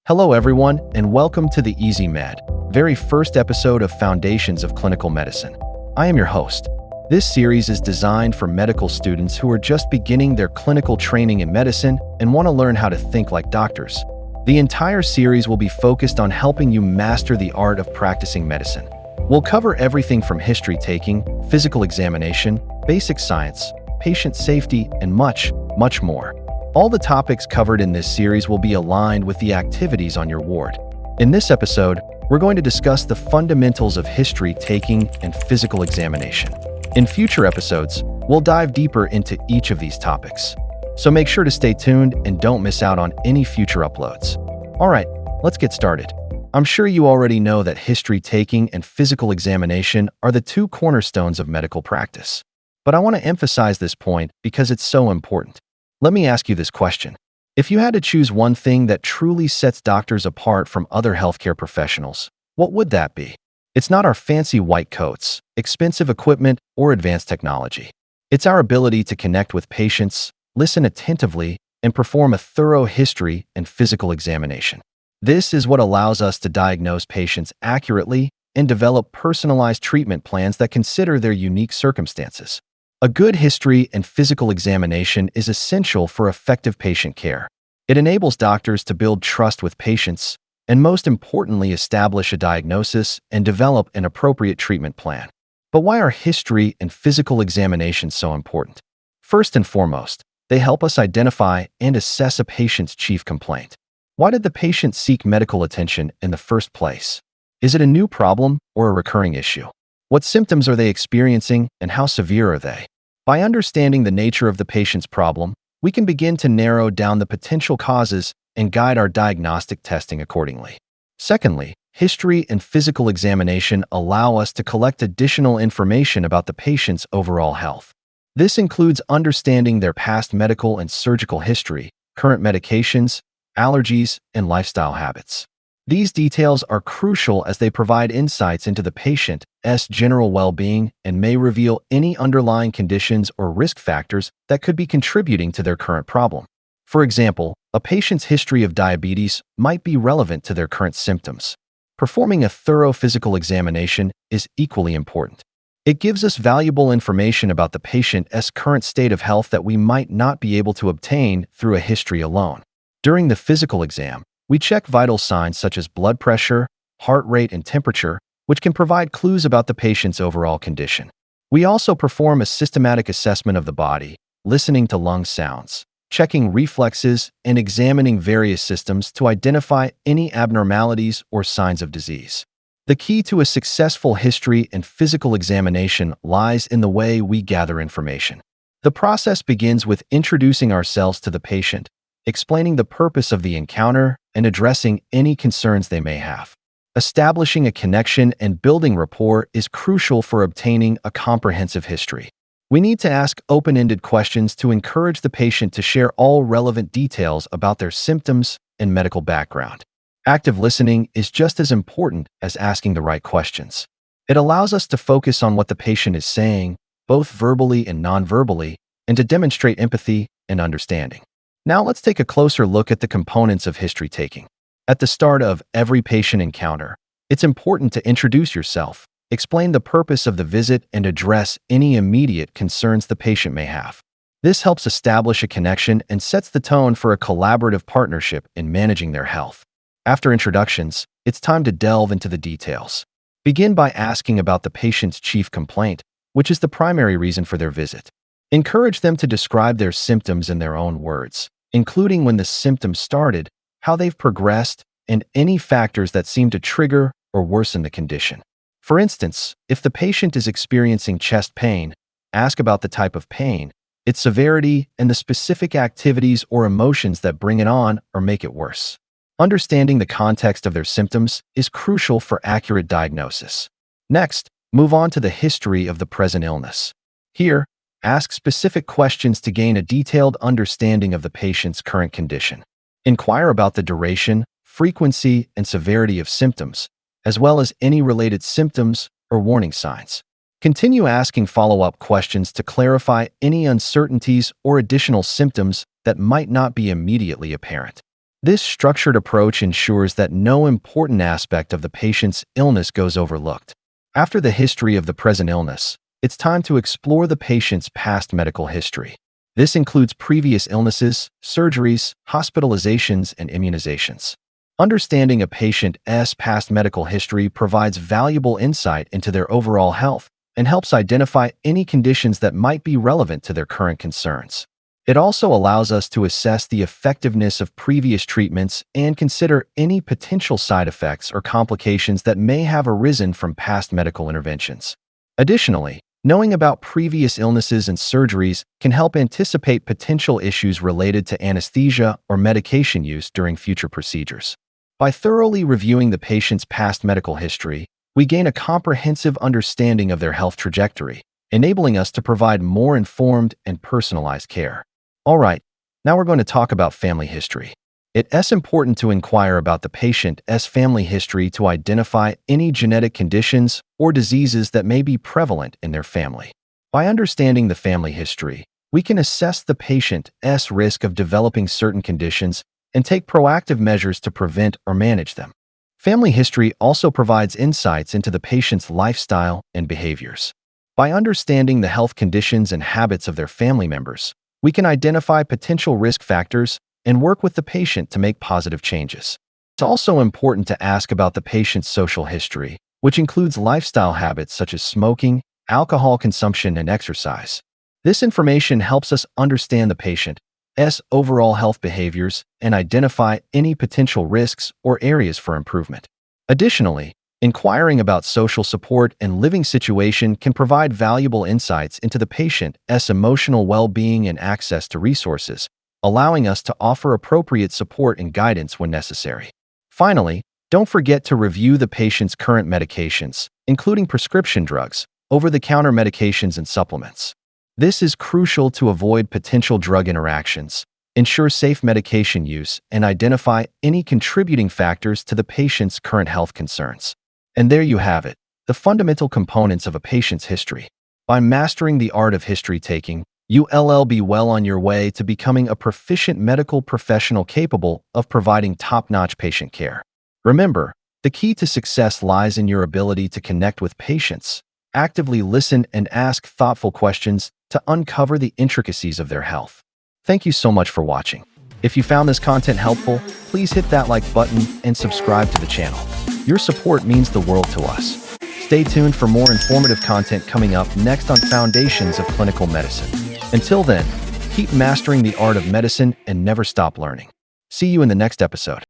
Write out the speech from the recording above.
Hello everyone, and welcome to the EASYMED, very first episode of Foundations of Clinical Medicine. I am your host. This series is designed for medical students who are just beginning their clinical training in medicine and want to learn how to think like doctors. The entire series will be focused on helping you master the art of practicing medicine. We'll cover everything from history taking, physical examination, basic science, patient safety, and much, much more. All the topics covered in this series will be aligned with the activities on your ward. In this episode, we're going to discuss the fundamentals of history taking and physical examination. In future episodes, we'll dive deeper into each of these topics. So make sure to stay tuned and don't miss out on any future uploads. All right, let's get started. I'm sure you already know that history taking and physical examination are the two cornerstones of medical practice. But I want to emphasize this point because it's so important. Let me ask you this question. If you had to choose one thing that truly sets doctors apart from other healthcare professionals, what would that be? It's not our fancy white coats, expensive equipment, or advanced technology. It's our ability to connect with patients, listen attentively, and perform a thorough history and physical examination. This is what allows us to diagnose patients accurately and develop personalized treatment plans that consider their unique circumstances. A good history and physical examination is essential for effective patient care. It enables doctors to build trust with patients and, most importantly, establish a diagnosis and develop an appropriate treatment plan. But why are history and physical examinations so important? First and foremost, they help us identify and assess a patient's chief complaint. Why did the patient seek medical attention in the first place? Is it a new problem or a recurring issue? What symptoms are they experiencing and how severe are they? By understanding the nature of the patient's problem, we can begin to narrow down the potential causes and guide our diagnostic testing accordingly. Secondly, history and physical examination allow us to collect additional information about the patient's overall health. This includes understanding their past medical and surgical history, current medications, allergies, and lifestyle habits. These details are crucial as they provide insights into the patient's general well-being and may reveal any underlying conditions or risk factors that could be contributing to their current problem. For example, a patient's history of diabetes might be relevant to their current symptoms. Performing a thorough physical examination is equally important. It gives us valuable information about the patient's current state of health that we might not be able to obtain through a history alone. During the physical exam, we check vital signs such as blood pressure, heart rate, and temperature, which can provide clues about the patient's overall condition. We also perform a systematic assessment of the body, listening to lung sounds, checking reflexes, and examining various systems to identify any abnormalities or signs of disease. The key to a successful history and physical examination lies in the way we gather information. The process begins with introducing ourselves to the patient, explaining the purpose of the encounter, and addressing any concerns they may have. Establishing a connection and building rapport is crucial for obtaining a comprehensive history. We need to ask open-ended questions to encourage the patient to share all relevant details about their symptoms and medical background. Active listening is just as important as asking the right questions. It allows us to focus on what the patient is saying, both verbally and non-verbally, and to demonstrate empathy and understanding. Now let's take a closer look at the components of history taking. At the start of every patient encounter, it's important to introduce yourself, explain the purpose of the visit, and address any immediate concerns the patient may have. This helps establish a connection and sets the tone for a collaborative partnership in managing their health. After introductions, it's time to delve into the details. Begin by asking about the patient's chief complaint, which is the primary reason for their visit. Encourage them to describe their symptoms in their own words, including when the symptoms started, how they've progressed, and any factors that seem to trigger or worsen the condition. For instance, if the patient is experiencing chest pain, ask about the type of pain, its severity, and the specific activities or emotions that bring it on or make it worse. Understanding the context of their symptoms is crucial for accurate diagnosis. Next, move on to the history of the present illness. Here, ask specific questions to gain a detailed understanding of the patient's current condition. Inquire about the duration, frequency, and severity of symptoms, as well as any related symptoms or warning signs. Continue asking follow-up questions to clarify any uncertainties or additional symptoms that might not be immediately apparent. This structured approach ensures that no important aspect of the patient's illness goes overlooked. After the history of the present illness, it's time to explore the patient's past medical history. This includes previous illnesses, surgeries, hospitalizations, and immunizations. Understanding a patient's past medical history provides valuable insight into their overall health and helps identify any conditions that might be relevant to their current concerns. It also allows us to assess the effectiveness of previous treatments and consider any potential side effects or complications that may have arisen from past medical interventions. Additionally, knowing about previous illnesses and surgeries can help anticipate potential issues related to anesthesia or medication use during future procedures. By thoroughly reviewing the patient's past medical history, we gain a comprehensive understanding of their health trajectory, enabling us to provide more informed and personalized care. All right, now we're going to talk about family history. It's important to inquire about the patient's family history to identify any genetic conditions or diseases that may be prevalent in their family. By understanding the family history, we can assess the patient's risk of developing certain conditions and take proactive measures to prevent or manage them. Family history also provides insights into the patient's lifestyle and behaviors. By understanding the health conditions and habits of their family members, we can identify potential risk factors and work with the patient to make positive changes. It's also important to ask about the patient's social history, which includes lifestyle habits such as smoking, alcohol consumption, and exercise. This information helps us understand the patient's overall health behaviors and identify any potential risks or areas for improvement. Additionally, inquiring about social support and living situation can provide valuable insights into the patient's emotional well-being and access to resources, allowing us to offer appropriate support and guidance when necessary. Finally, don't forget to review the patient's current medications, including prescription drugs, over-the-counter medications, and supplements. This is crucial to avoid potential drug interactions, ensure safe medication use, and identify any contributing factors to the patient's current health concerns. And there you have it, the fundamental components of a patient's history. By mastering the art of history-taking, you'll be well on your way to becoming a proficient medical professional capable of providing top-notch patient care. Remember, the key to success lies in your ability to connect with patients, actively listen, and ask thoughtful questions to uncover the intricacies of their health. Thank you so much for watching. If you found this content helpful, please hit that like button and subscribe to the channel. Your support means the world to us. Stay tuned for more informative content coming up next on Foundations of Clinical Medicine. Until then, keep mastering the art of medicine and never stop learning. See you in the next episode.